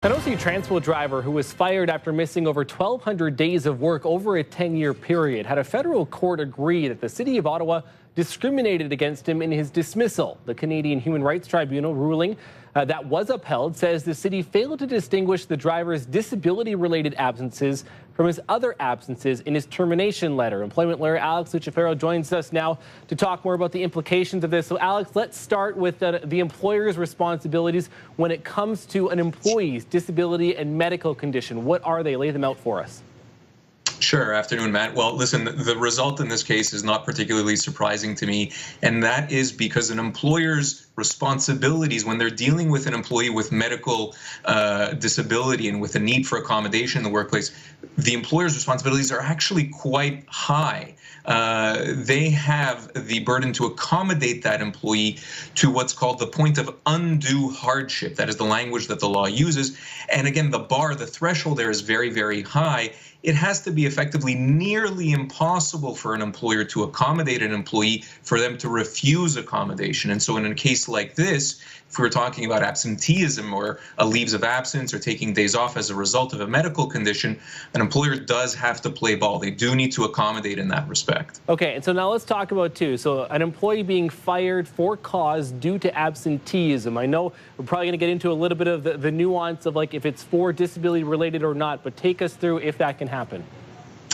An OC Transpo driver who was fired after missing over 1,200 days of work over a 10-year period had a federal court agree that the City of Ottawa discriminated against him in his dismissal. The Canadian Human Rights Tribunal ruling that was upheld says the city failed to distinguish the driver's disability-related absences from his other absences in his termination letter. Employment lawyer Alex Lucifero joins us now to talk more about the implications of this. So, Alex, let's start with the employer's responsibilities when it comes to an employee's disability and medical condition. What are they? Lay them out for us. Sure. Afternoon, Matt. Well, listen, the result in this case is not particularly surprising to me, and that is because an employer's responsibilities when they're dealing with an employee with medical disability and with a need for accommodation in the workplace, the employer's responsibilities are actually quite high. They have the burden to accommodate that employee to what's called the point of undue hardship. That is the language that the law uses. And again, the threshold there is very, very high. It has to be effectively nearly impossible for an employer to accommodate an employee for them to refuse accommodation. And so in a case like this, if we were talking about absenteeism or leaves of absence or taking days off as a result of a medical condition, an employer does have to play ball. They do need to accommodate in that respect. Okay, and so now let's talk about so an employee being fired for cause due to absenteeism. I know we're probably going to get into a little bit of the nuance of like if it's for disability related or not, but take us through if that can happen.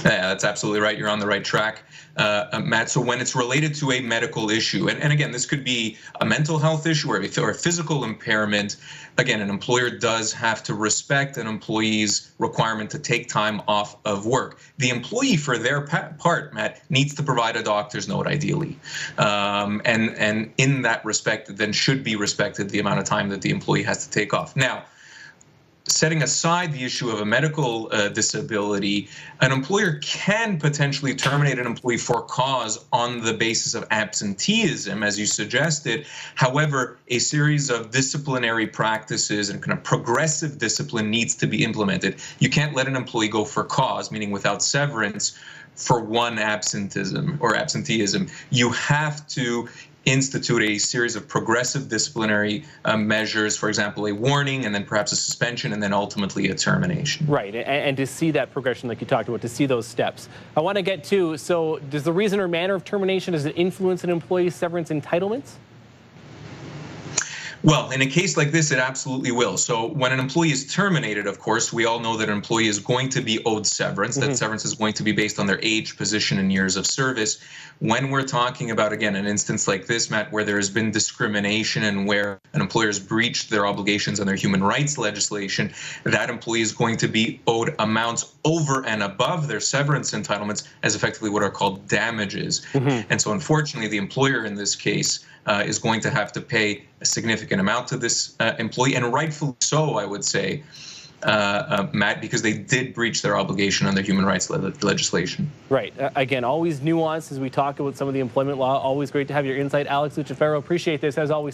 Yeah, that's absolutely right. You're on the right track, Matt. So when it's related to a medical issue, and again, this could be a mental health issue or a physical impairment, again, an employer does have to respect an employee's requirement to take time off of work. The employee, for their part, Matt, needs to provide a doctor's note, ideally. And in that respect, then should be respected the amount of time that the employee has to take off. Now, setting aside the issue of a medical disability, an employer can potentially terminate an employee for cause on the basis of absenteeism, as you suggested. However, a series of disciplinary practices and kind of progressive discipline needs to be implemented. You can't let an employee go for cause, meaning without severance, for one absenteeism. You have to institute a series of progressive disciplinary measures, for example, a warning and then perhaps a suspension and then ultimately a termination. Right, and to see that progression like you talked about, to see those steps. I want to get to, so does the reason or manner of termination, does it influence an employee's severance entitlements? Well, in a case like this, it absolutely will. So when an employee is terminated, of course, we all know that an employee is going to be owed severance. That severance is going to be based on their age, position, and years of service. When we're talking about, again, an instance like this, Matt, where there has been discrimination and where an employer has breached their obligations under human rights legislation, that employee is going to be owed amounts over and above their severance entitlements as effectively what are called damages. And so unfortunately, the employer in this case is going to have to pay a significant amount to this employee, and rightfully so, I would say, Matt, because they did breach their obligation under human rights legislation. Right. Again, always nuance as we talk about some of the employment law. Always great to have your insight. Alex Lucifero, appreciate this as always, sir.